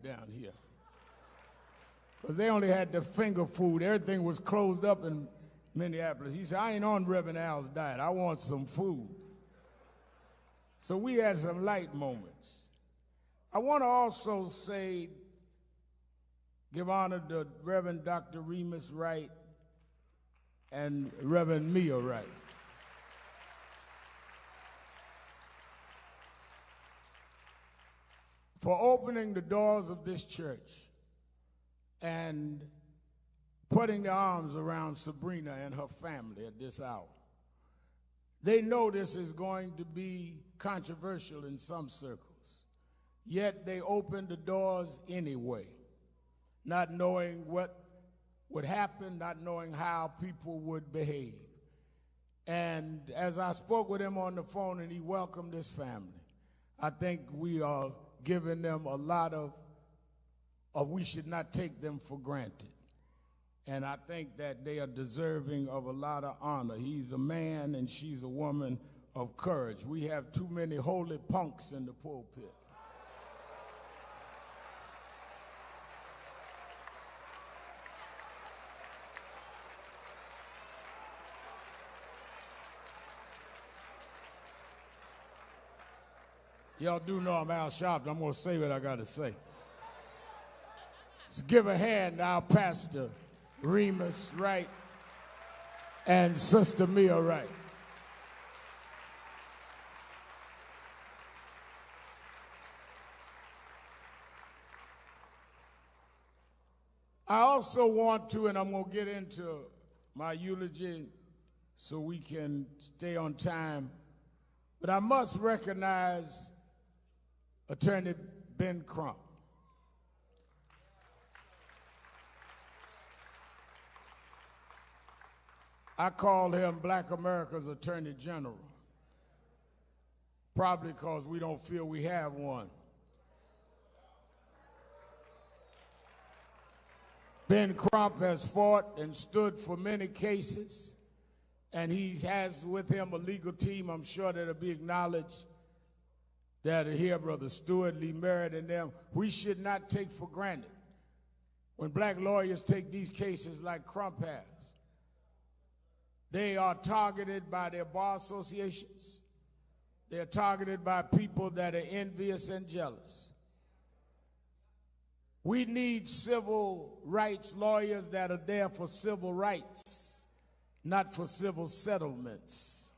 down here. Because they only had the finger food. Everything was closed up in Minneapolis. He said, I ain't on Reverend Al's diet. I want some food. So we had some light moments. I want to also say, give honor to Reverend Dr. Remus Wright and Reverend Mia Wright. For opening the doors of this church and putting their arms around Sabrina and her family at this hour. They know this is going to be controversial in some circles, yet they opened the doors anyway, not knowing what would happen, not knowing how people would behave. And as I spoke with him on the phone and he welcomed his family, I think we are giving them a lot of we should not take them for granted. And I think that they are deserving of a lot of honor. He's a man and she's a woman of courage. We have too many holy punks in the pulpit. Y'all do know I'm Al Sharpton. I'm going to say what I got to say. Let's give a hand to our pastor, Remus Wright, and Sister Mia Wright. I also want to, and I'm going to get into my eulogy so we can stay on time, but I must recognize Attorney Ben Crump. I call him Black America's Attorney General, probably because we don't feel we have one. Ben Crump has fought and stood for many cases, and he has with him a legal team, I'm sure, that'll be acknowledged, that are here, Brother Stewart, Lee Merritt, and them. We should not take for granted when black lawyers take these cases like Crump has. They are targeted by their bar associations. They're targeted by people that are envious and jealous. We need civil rights lawyers that are there for civil rights, not for civil settlements.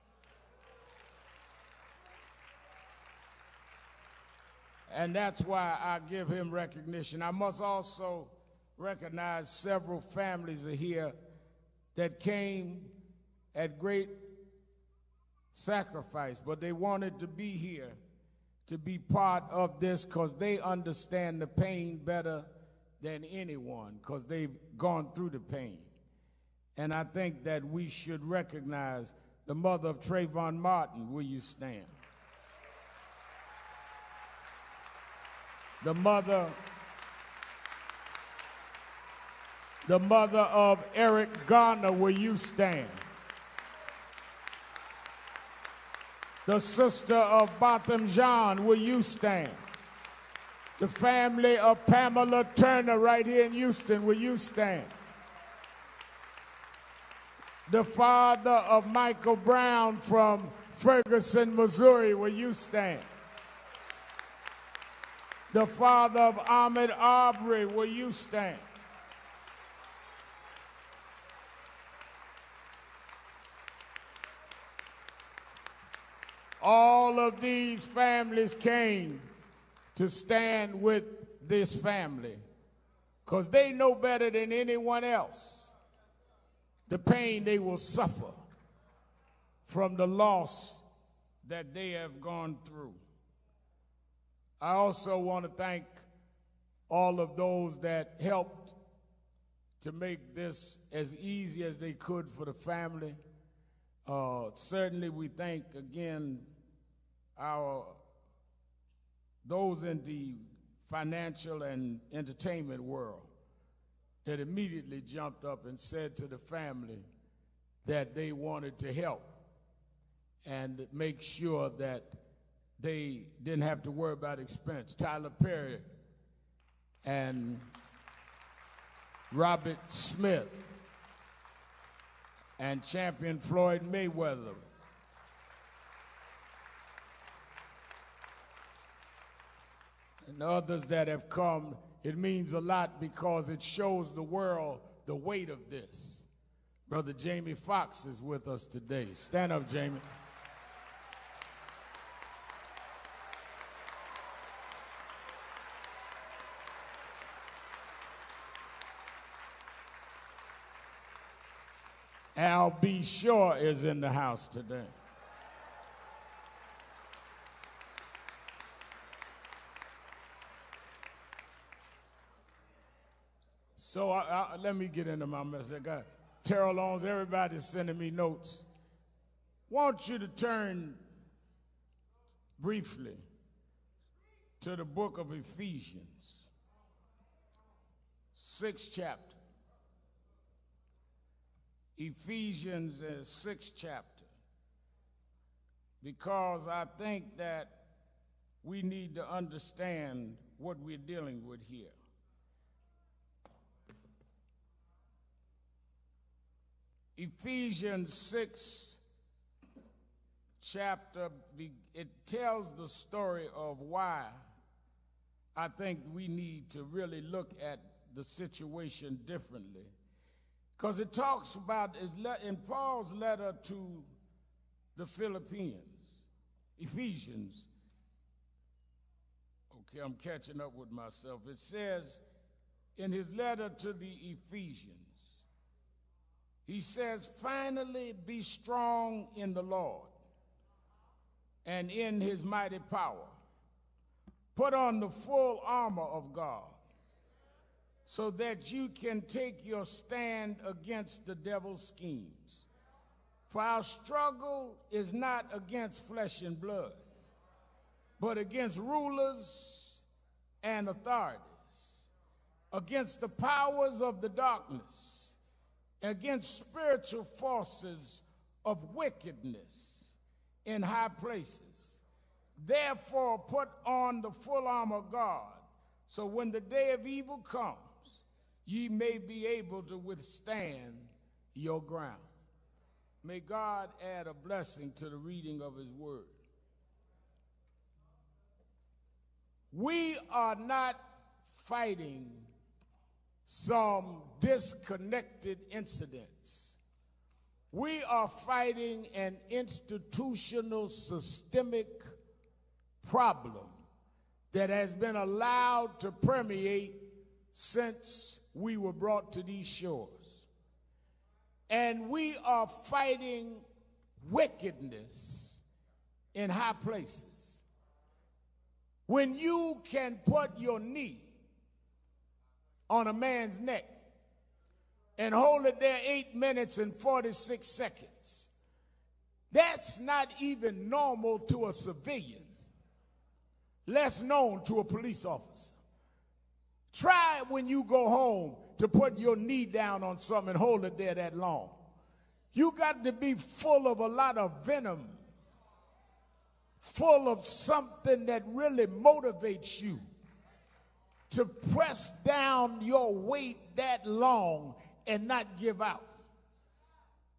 And that's why I give him recognition. I must also recognize several families are here that came at great sacrifice, but they wanted to be here to be part of this because they understand the pain better than anyone because they've gone through the pain. And I think that we should recognize the mother of Trayvon Martin. Will you stand? The mother of Eric Garner. Will you stand? The sister of Botham Jean, will you stand? The family of Pamela Turner right here in Houston, will you stand? The father of Michael Brown from Ferguson, Missouri, will you stand? The father of Ahmaud Arbery, will you stand? All of these families came to stand with this family because they know better than anyone else the pain they will suffer from the loss that they have gone through. I also want to thank all of those that helped to make this as easy as they could for the family. Certainly we thank again those in the financial and entertainment world that immediately jumped up and said to the family that they wanted to help and make sure that they didn't have to worry about expense. Tyler Perry and Robert Smith and champion Floyd Mayweather. And others that have come. It means a lot because it shows the world the weight of this. Brother Jamie Foxx is with us today. Stand up, Jamie. Al B. Shore is in the house today. So let me get into my message. I got Terrell Owens, everybody's sending me notes. Want you to turn briefly to the book of Ephesians, 6th chapter. Ephesians, 6th chapter. Because I think that we need to understand what we're dealing with here. Ephesians 6 chapter, it tells the story of why I think we need to really look at the situation differently. Because it talks about, in Paul's letter to the Ephesians, okay, I'm catching up with myself. It says in his letter to the Ephesians, he says, finally be strong in the Lord and in his mighty power. Put on the full armor of God so that you can take your stand against the devil's schemes. For our struggle is not against flesh and blood, but against rulers and authorities, against the powers of the darkness, against spiritual forces of wickedness in high places. Therefore, put on the full armor of God, so when the day of evil comes, ye may be able to withstand your ground. May God add a blessing to the reading of his word. We are not fighting some disconnected incidents. We are fighting an institutional, systemic problem that has been allowed to permeate since we were brought to these shores. And we are fighting wickedness in high places. When you can put your knee on a man's neck and hold it there 8 minutes and 46 seconds, that's not even normal to a civilian, less known to a police officer. Try when you go home to put your knee down on something and hold it there that long. You got to be full of a lot of venom, full of something that really motivates you to press down your weight that long and not give out.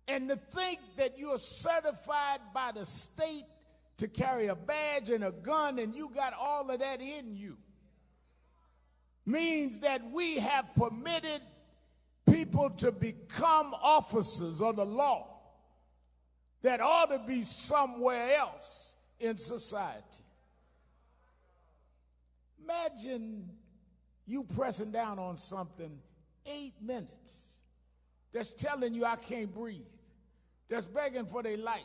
And to think that you're certified by the state to carry a badge and a gun and you got all of that in you means that we have permitted people to become officers of the law that ought to be somewhere else in society. Imagine you pressing down on something 8 minutes that's telling you I can't breathe, that's begging for their life,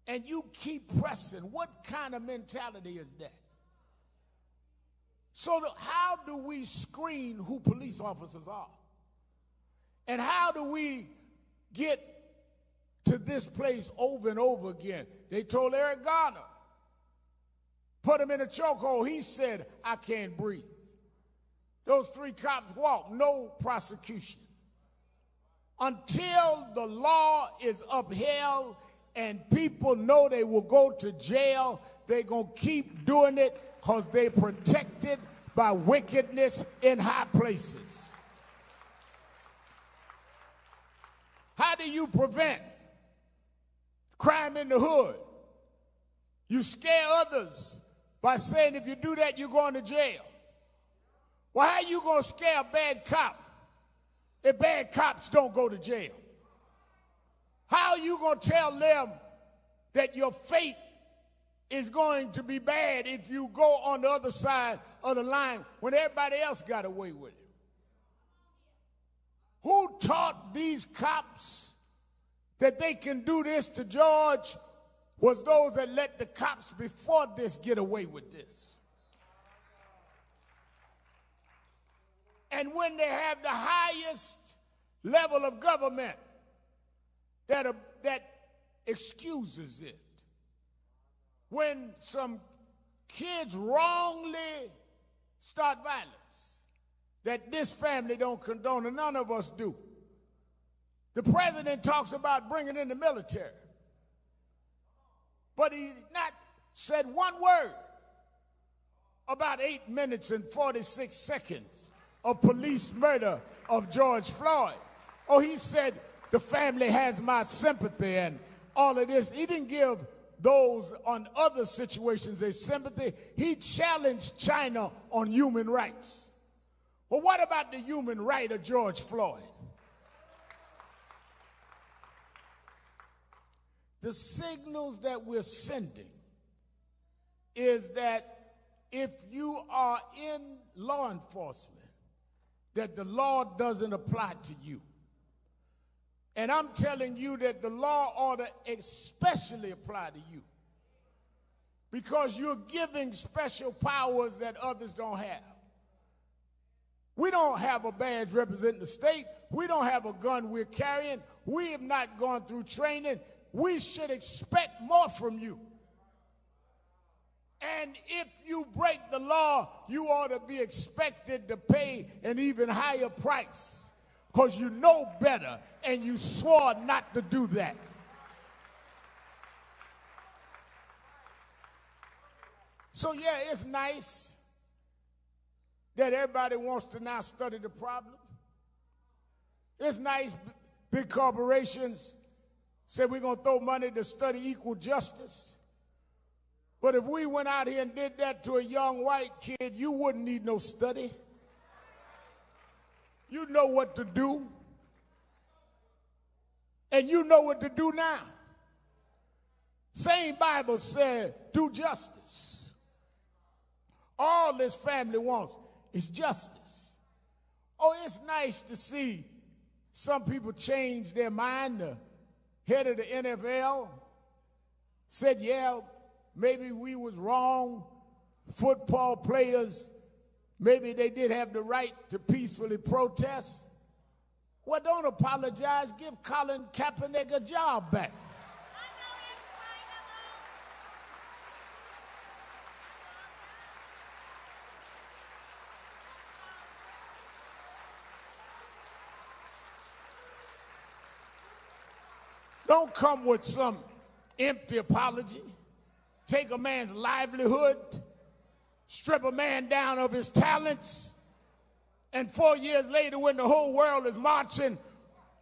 and you keep pressing. What kind of mentality is that? So how do we screen who police officers are? And how do we get to this place over and over again? They told Eric Garner, put him in a chokehold. He said, I can't breathe. Those 3 cops walked, no prosecution. Until the law is upheld and people know they will go to jail, they're going to keep doing it because they protected by wickedness in high places. How do you prevent crime in the hood? You scare others by saying if you do that, you're going to jail. Well, how are you going to scare a bad cop if bad cops don't go to jail? How are you going to tell them that your fate is going to be bad if you go on the other side of the line when everybody else got away with it? Who taught these cops that they can do this to George? Was those that let the cops before this get away with this. And when they have the highest level of government that excuses it, when some kids wrongly start violence, that this family don't condone, and none of us do. The president talks about bringing in the military, but he not said one word about 8 minutes and 46 seconds of police murder of George Floyd. Oh, he said the family has my sympathy and all of this. He didn't give those on other situations a sympathy. He challenged China on human rights. Well, what about the human right of George Floyd? The signals that we're sending is that if you are in law enforcement, that the law doesn't apply to you. And I'm telling you that the law ought to especially apply to you, because you're giving special powers that others don't have. We don't have a badge representing the state. We don't have a gun we're carrying. We have not gone through training. We should expect more from you. And if you break the law, you ought to be expected to pay an even higher price, because you know better and you swore not to do that. So yeah, it's nice that everybody wants to now study the problem. It's nice big corporations say we're going to throw money to study equal justice. But if we went out here and did that to a young white kid, you wouldn't need no study. You know what to do. And you know what to do now. Same Bible said, do justice. All this family wants is justice. Oh, it's nice to see some people change their mind. The head of the NFL said, yeah, maybe we was wrong. Football players, maybe they did have the right to peacefully protest. Well, don't apologize. Give Colin Kaepernick a job back. Don't come with some empty apology. Take a man's livelihood, strip a man down of his talents, and 4 years later when the whole world is marching,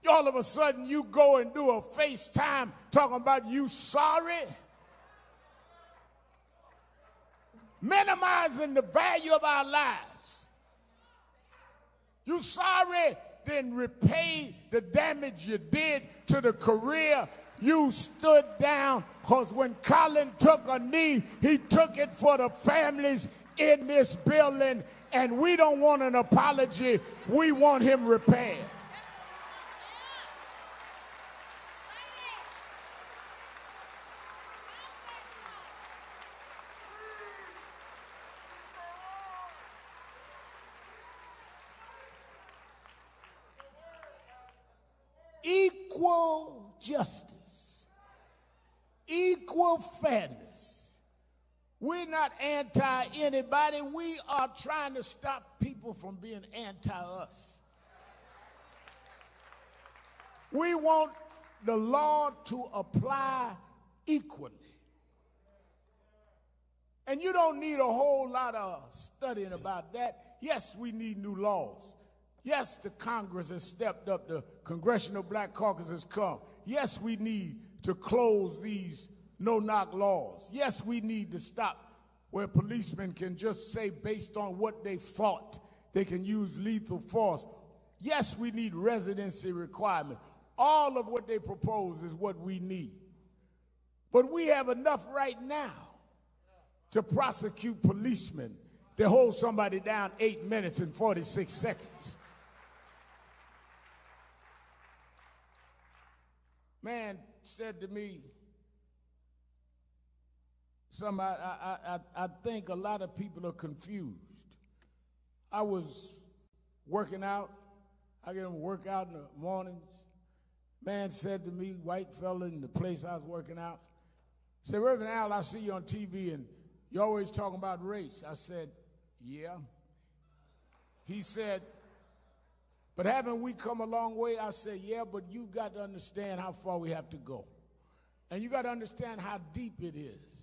all of a sudden you go and do a FaceTime talking about you sorry. Minimizing the value of our lives. You sorry? Then repay the damage you did to the career. You stood down, because when Colin took a knee, he took it for the families in this building, and we don't want an apology. We want him repaired. Equal justice, equal fairness. We're not anti-anybody. We are trying to stop people from being anti-us. We want the law to apply equally. And you don't need a whole lot of studying about that. Yes, we need new laws. Yes, the Congress has stepped up. The Congressional Black Caucus has come. Yes, we need to close these no-knock laws. Yes, we need to stop where policemen can just say based on what they fought, they can use lethal force. Yes, we need residency requirement. All of what they propose is what we need. But we have enough right now to prosecute policemen that hold somebody down 8 minutes and 46 seconds. Man said to me, I think a lot of people are confused. I was working out. I get them work out in the mornings. Man said to me, white fella in the place I was working out, said, Reverend Al, I see you on TV and you're always talking about race. I said, yeah. He said, but haven't we come a long way? I said, yeah, but you got to understand how far we have to go. And you got to understand how deep it is.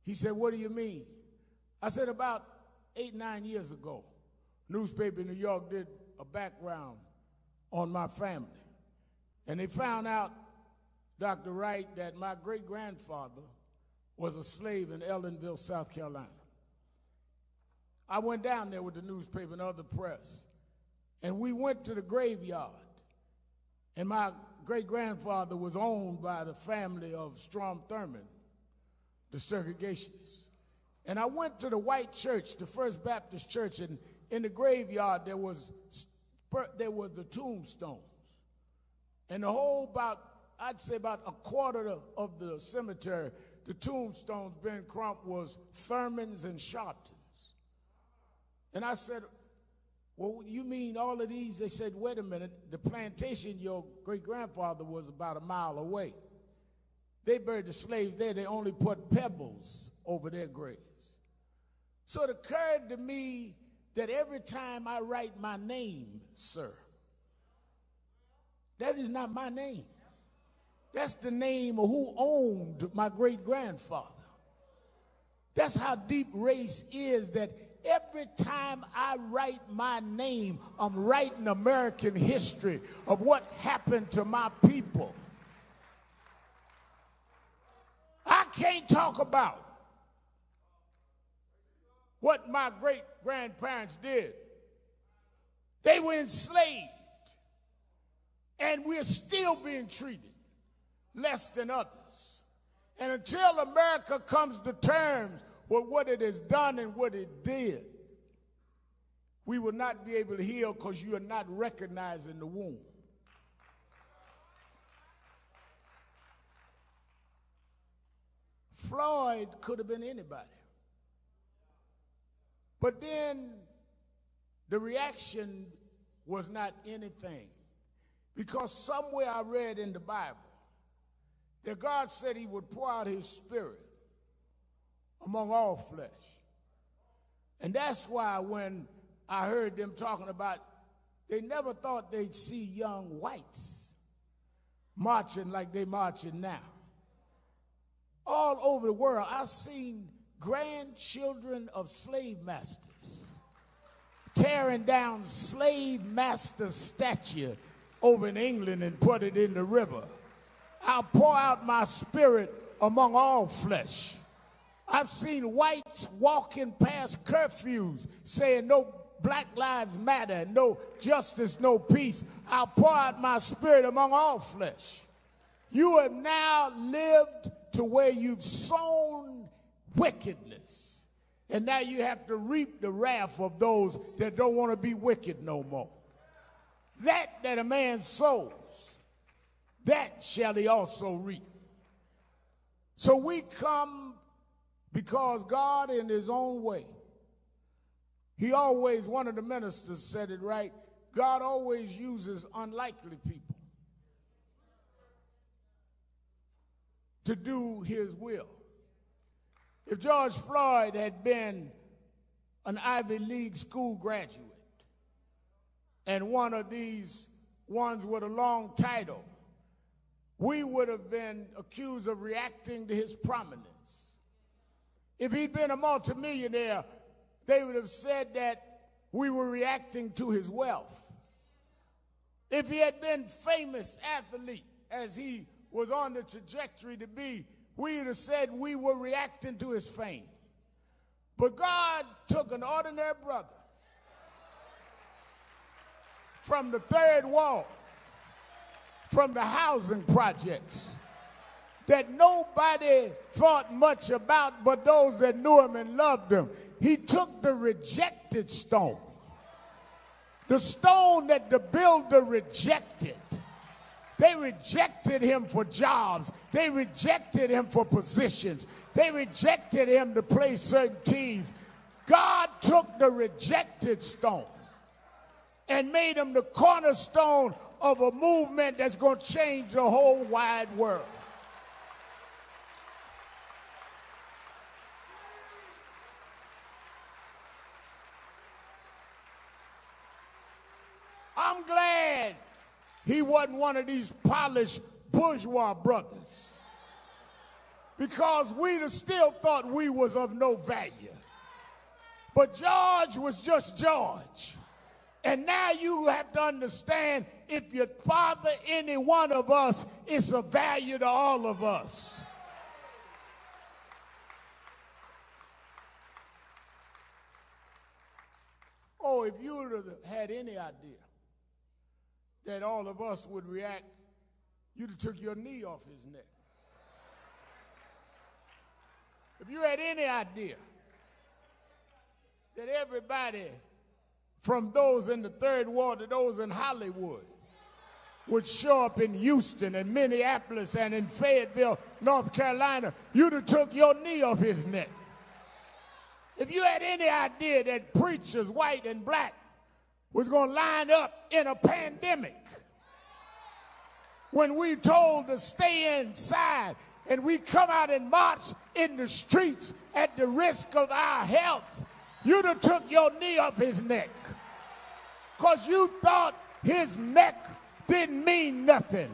He said, what do you mean? I said, about 8, 9 years ago, newspaper in New York did a background on my family. And they found out, Dr. Wright, that my great-grandfather was a slave in Ellenville, South Carolina. I went down there with the newspaper and other press, and we went to the graveyard. And my great-grandfather was owned by the family of Strom Thurmond, the segregationists. And I went to the white church, the First Baptist Church, and in the graveyard there was the tombstones. And the whole I'd say about a quarter of the cemetery, the tombstones Ben Crump was Thurmond's and Sharpton's. And I said, well, you mean all of these? They said, wait a minute, the plantation your great-grandfather was about a mile away. They buried the slaves there. They only put pebbles over their graves. So it occurred to me that every time I write my name, sir, that is not my name. That's the name of who owned my great-grandfather. That's how deep race is, that every time I write my name, I'm writing American history of what happened to my people. I can't talk about what my great-grandparents did. They were enslaved, and we're still being treated less than others. And until America comes to terms with what it has done and what it did, we will not be able to heal because you are not recognizing the womb. Floyd could have been anybody. But then the reaction was not anything. Because somewhere I read in the Bible that God said he would pour out his spirit among all flesh. And that's why when I heard them talking about, they never thought they'd see young whites marching like they marching now. All over the world, I've seen grandchildren of slave masters tearing down slave master statue over in England and put it in the river. I'll pour out my spirit among all flesh. I've seen whites walking past curfews saying no Black Lives Matter, no justice, no peace. I'll pour out my spirit among all flesh. You have now lived to where you've sown wickedness, and now you have to reap the wrath of those that don't want to be wicked no more. That a man sows, that shall he also reap. So we come because God in his own way, he always, one of the ministers said it right, God always uses unlikely people to do his will. If George Floyd had been an Ivy League school graduate and one of these ones with a long title, we would have been accused of reacting to his prominence. If he'd been a multimillionaire, they would have said that we were reacting to his wealth. If he had been famous athlete, as he was on the trajectory to be, we would have said we were reacting to his fame. But God took an ordinary brother from the third wall, from the housing projects that nobody thought much about but those that knew him and loved him. He took the rejected stone, the stone that the builder rejected. They rejected him for jobs. They rejected him for positions. They rejected him to play certain teams. God took the rejected stone and made him the cornerstone of a movement that's going to change the whole wide world. I'm glad he wasn't one of these polished bourgeois brothers, because we'd have still thought we was of no value. But George was just George. And now you have to understand, if you father any one of us, it's of value to all of us. Oh, if you would have had any idea that all of us would react, you'd have took your knee off his neck. If you had any idea that everybody, from those in the third ward to those in Hollywood, would show up in Houston and Minneapolis and in Fayetteville, North Carolina, you'd have took your knee off his neck. If you had any idea that preachers, white and black, was going to line up in a pandemic when we told to stay inside, and we come out and march in the streets at the risk of our health, you'd have took your knee off his neck, because you thought his neck didn't mean nothing.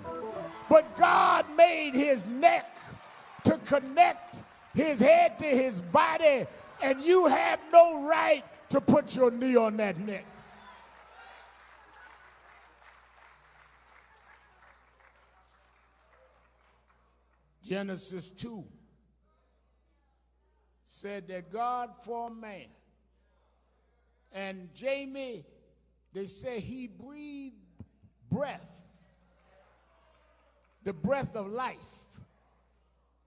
But God made his neck to connect his head to his body, and you have no right to put your knee on that neck. Genesis 2 said that God formed man. And Jamie, they say he breathed breath, the breath of life,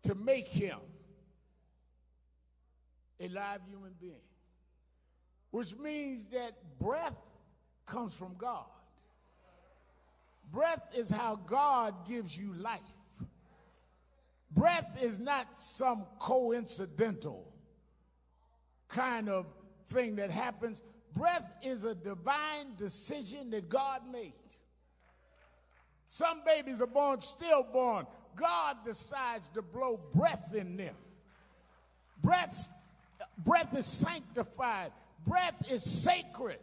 to make him a live human being. Which means that breath comes from God. Breath is how God gives you life. Breath is not some coincidental kind of thing that happens. Breath is a divine decision that God made. Some babies are born stillborn. God decides to blow breath in them. Breath is sanctified. Breath is sacred.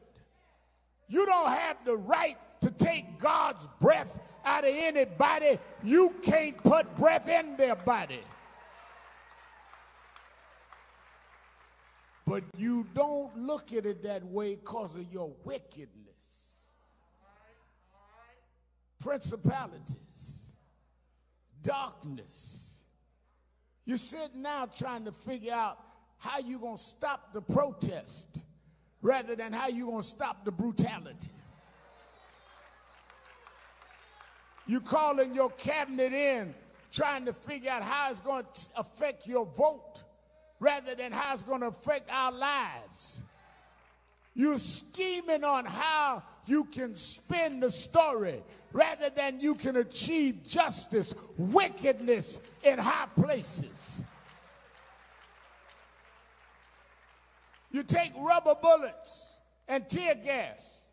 You don't have the right to take God's breath out of anybody. You can't put breath in their body. But you don't look at it that way because of your wickedness. Principalities, darkness. You're sitting now trying to figure out how you're going to stop the protest rather than how you're going to stop the brutality. You're calling your cabinet in trying to figure out how it's going to affect your vote rather than how it's going to affect our lives. You're scheming on how you can spin the story rather than you can achieve justice, wickedness in high places. You take rubber bullets and tear gas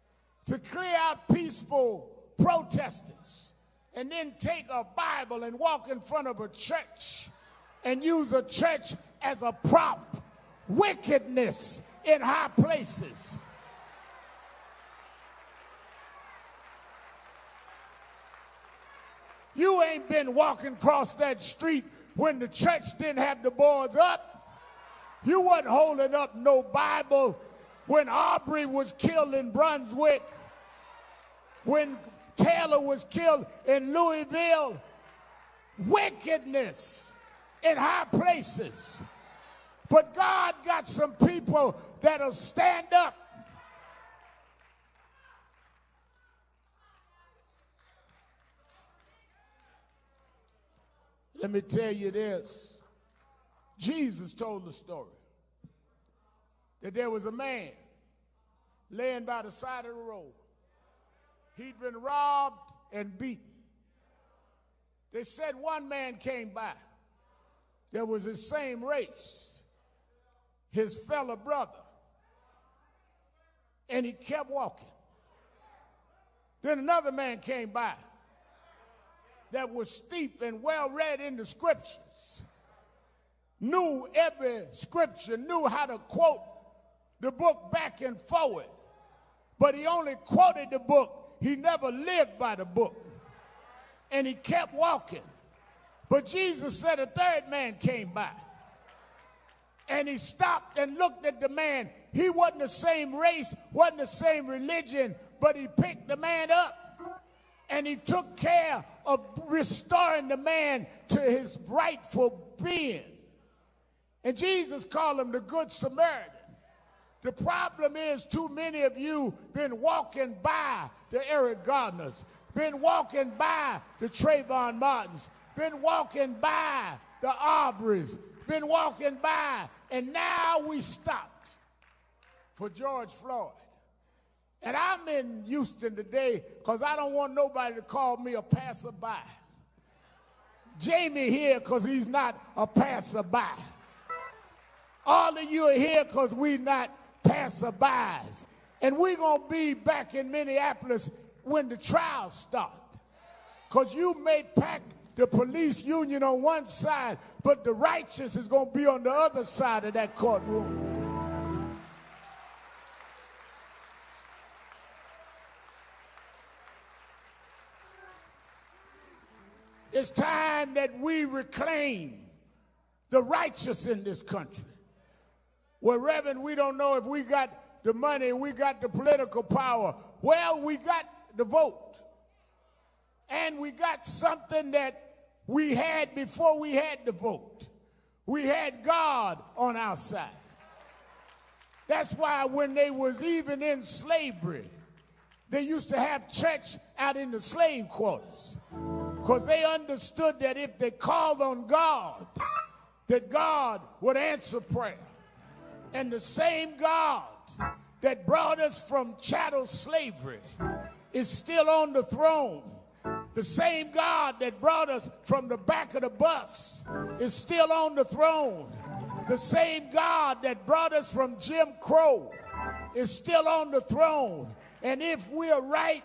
to clear out peaceful protesters, and then take a Bible and walk in front of a church and use a church as a prop. Wickedness in high places. You ain't been walking across that street when the church didn't have the boards up. You wasn't holding up no Bible when Aubrey was killed in Brunswick, when Taylor was killed in Louisville. Wickedness in high places. But God got some people that'll stand up. Let me tell you this. Jesus told the story that there was a man laying by the side of the road. He'd been robbed and beaten. They said one man came by that was the same race, his fellow brother, and he kept walking. Then another man came by that was steep and well read in the scriptures, knew every scripture, knew how to quote the book back and forward, but he only quoted the book. He never lived by the book. And he kept walking. But Jesus said a third man came by. And he stopped and looked at the man. He wasn't the same race, wasn't the same religion, but he picked the man up. And he took care of restoring the man to his rightful being. And Jesus called him the Good Samaritan. The problem is too many of you been walking by the Eric Gardners, been walking by the Trayvon Martins, been walking by the Aubreys, been walking by, and now we stopped for George Floyd. And I'm in Houston today because I don't want nobody to call me a passerby. Jamie here because he's not a passerby. All of you are here because we're not passerbys. And we're going to be back in Minneapolis when the trials start. Because you may pack the police union on one side, but the righteous is going to be on the other side of that courtroom. It's time that we reclaim the righteous in this country. Well, Reverend, we don't know if we got the money, we got the political power. Well, we got the vote. And we got something that we had before we had the vote. We had God on our side. That's why when they was even in slavery, they used to have church out in the slave quarters. Because they understood that if they called on God, that God would answer prayer. And the same God that brought us from chattel slavery is still on the throne. The same God that brought us from the back of the bus is still on the throne. The same God that brought us from Jim Crow is still on the throne. And if we're right,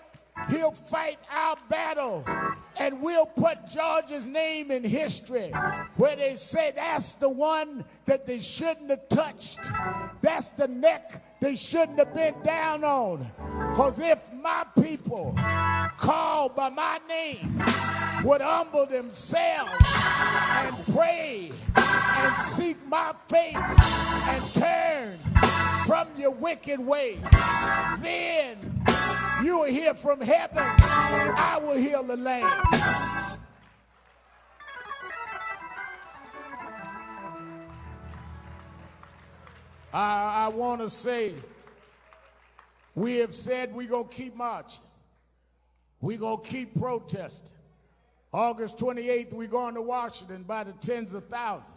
he'll fight our battle, and we'll put George's name in history where they say that's the one that they shouldn't have touched. That's the neck they shouldn't have been down on. Because if my people called by my name would humble themselves and pray and seek my face and turn from your wicked ways, then you will hear from heaven, I will heal the land. I want to say, we have said we're going to keep marching. We're going to keep protesting. August 28th, we're going to Washington by the tens of thousands.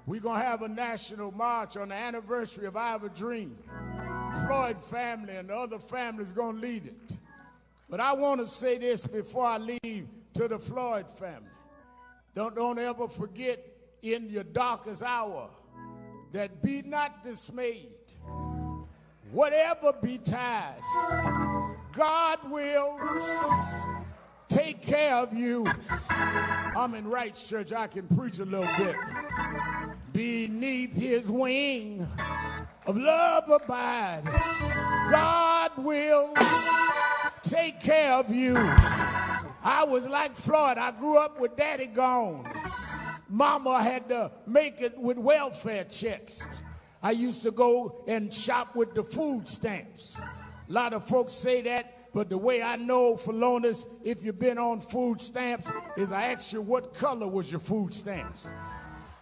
We're going to have a national march on the anniversary of Ivor Dream. Floyd family and the other families going to lead it. But I want to say this before I leave to the Floyd family. Don't ever forget in your darkest hour that be not dismayed. Whatever betide, God will take care of you. I'm in Wright's church. I can preach a little bit. Beneath his wing of love abide. God will take care of you. I was like Floyd. I grew up with Daddy gone. Mama had to make it with welfare checks. I used to go and shop with the food stamps. A lot of folks say that, but the way I know, Phalonis, if you've been on food stamps, is I ask you what color was your food stamps.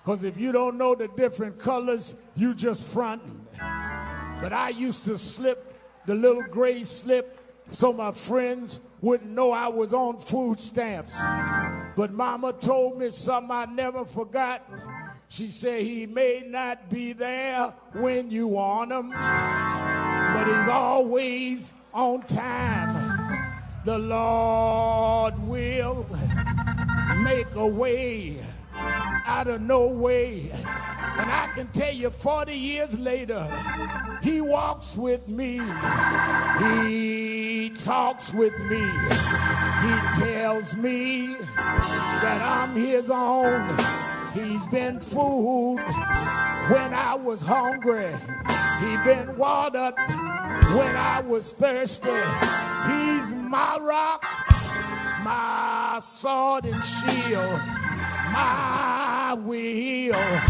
Because if you don't know the different colors, you just fronting. But I used to slip the little gray slip so my friends wouldn't know I was on food stamps. But Mama told me something I never forgot. She said, he may not be there when you want him, but he's always on time. The Lord will make a way out of no way. And I can tell you 40 years later, he walks with me. He talks with me. He tells me that I'm his own. He's been food when I was hungry. He's been watered when I was thirsty. He's my rock, my sword and shield, my wheel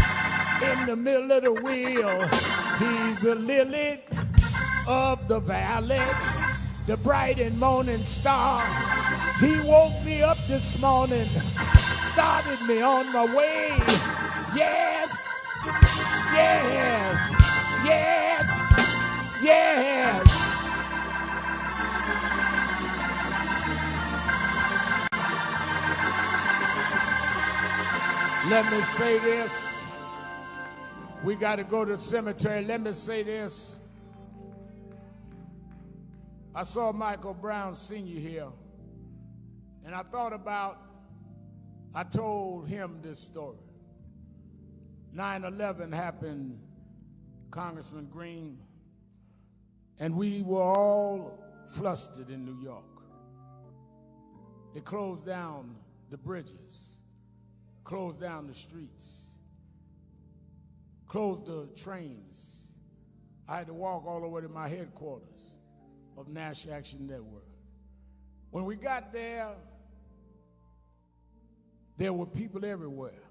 in the middle of the wheel. He's the lily of the valley, the bright and morning star. He woke me up this morning, started me on my way. Yes, yes, yes, yes. Let me say this. We got to go to the cemetery. Let me say this. I saw Michael Brown Sr. here, and I told him this story. 9/11 happened, Congressman Green, and we were all flustered in New York. They closed down the bridges, closed down the streets, closed the trains. I had to walk all the way to my headquarters of National Action Network. When we got there were people everywhere.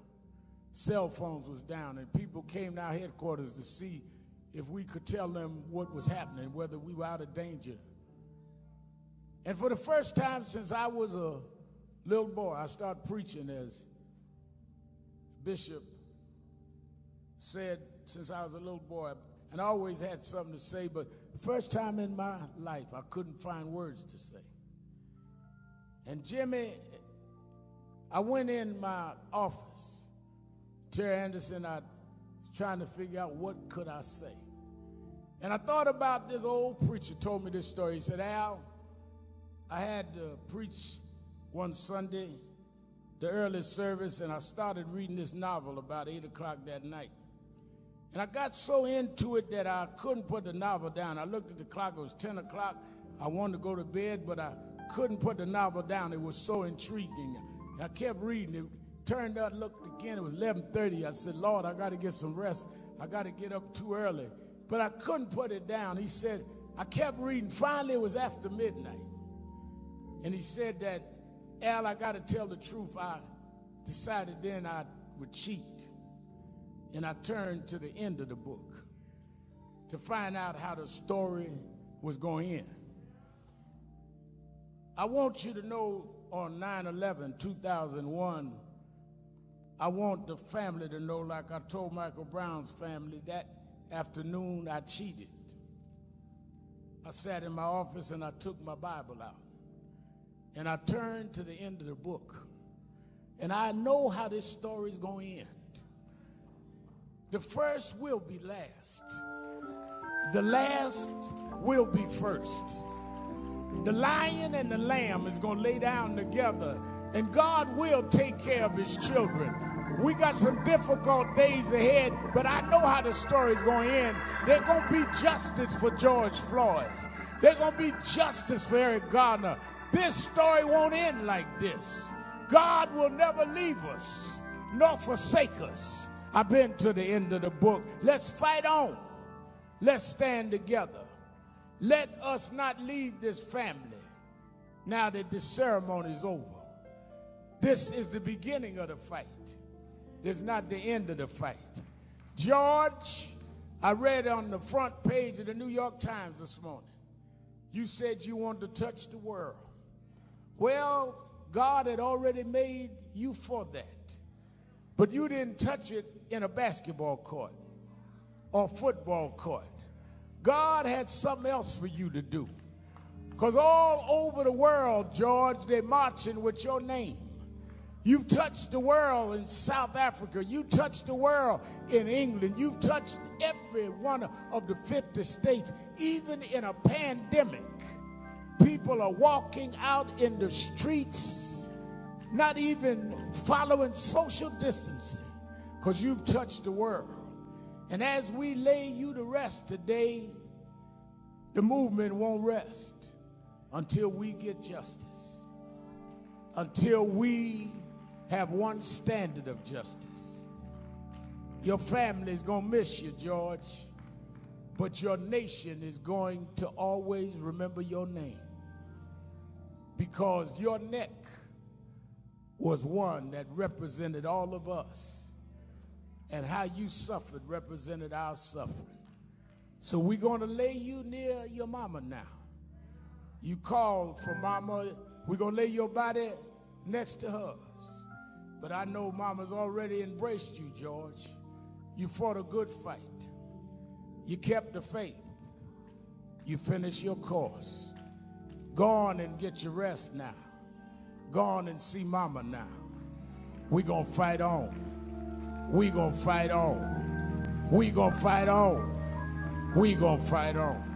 Cell phones was down, and people came to our headquarters to see if we could tell them what was happening, whether we were out of danger. And for the first time since I was a little boy, I started preaching, as Bishop said, since I was a little boy. And I always had something to say, but the first time in my life, I couldn't find words to say. And Jimmy, I went in my office, Terry Anderson, I was trying to figure out what could I say. And I thought about this old preacher told me this story. He said, Al, I had to preach one Sunday, the early service, and I started reading this novel about 8 o'clock that night. And I got so into it that I couldn't put the novel down. I looked at the clock, it was 10 o'clock. I wanted to go to bed, but I couldn't put the novel down. It was so intriguing. I kept reading. It turned out, looked again, it was 11:30. I said, Lord, I got to get some rest. I got to get up too early. But I couldn't put it down. He said, I kept reading. Finally, it was after midnight. And he said that, Al, I got to tell the truth. I decided then I would cheat. And I turned to the end of the book to find out how the story was going in. I want you to know on 9/11, 2001, I want the family to know, like I told Michael Brown's family, that afternoon I cheated. I sat in my office and I took my Bible out. And I turned to the end of the book. And I know how this story is going to end. The first will be last. The last will be first. The lion and the lamb is going to lay down together, and God will take care of his children. We got some difficult days ahead, but I know how the story is going to end. There's going to be justice for George Floyd. There's going to be justice for Eric Garner. This story won't end like this. God will never leave us nor forsake us. I've been to the end of the book. Let's fight on. Let's stand together. Let us not leave this family now that this ceremony is over. This is the beginning of the fight. is not the end of the fight. George, I read on the front page of the New York Times this morning, you said you wanted to touch the world. Well, God had already made you for that. But you didn't touch it in a basketball court or football court. God had something else for you to do. Because all over the world, George, they're marching with your name. You've touched the world in South Africa. You touched the world in England. You've touched every one of the 50 states. Even in a pandemic, people are walking out in the streets, not even following social distancing, because you've touched the world. And as we lay you to rest today, the movement won't rest until we get justice, until we have one standard of justice. Your family is going to miss you, George, but your nation is going to always remember your name, because your neck was one that represented all of us, and how you suffered represented our suffering. So we're going to lay you near your mama now. You called for mama. We're going to lay your body next to hers. But I know mama's already embraced you, George. You fought a good fight. You kept the faith. You finished your course. Go on and get your rest now. Go on and see mama now. We're going to fight on. We're going to fight on. We're going to fight on. We're going to fight on.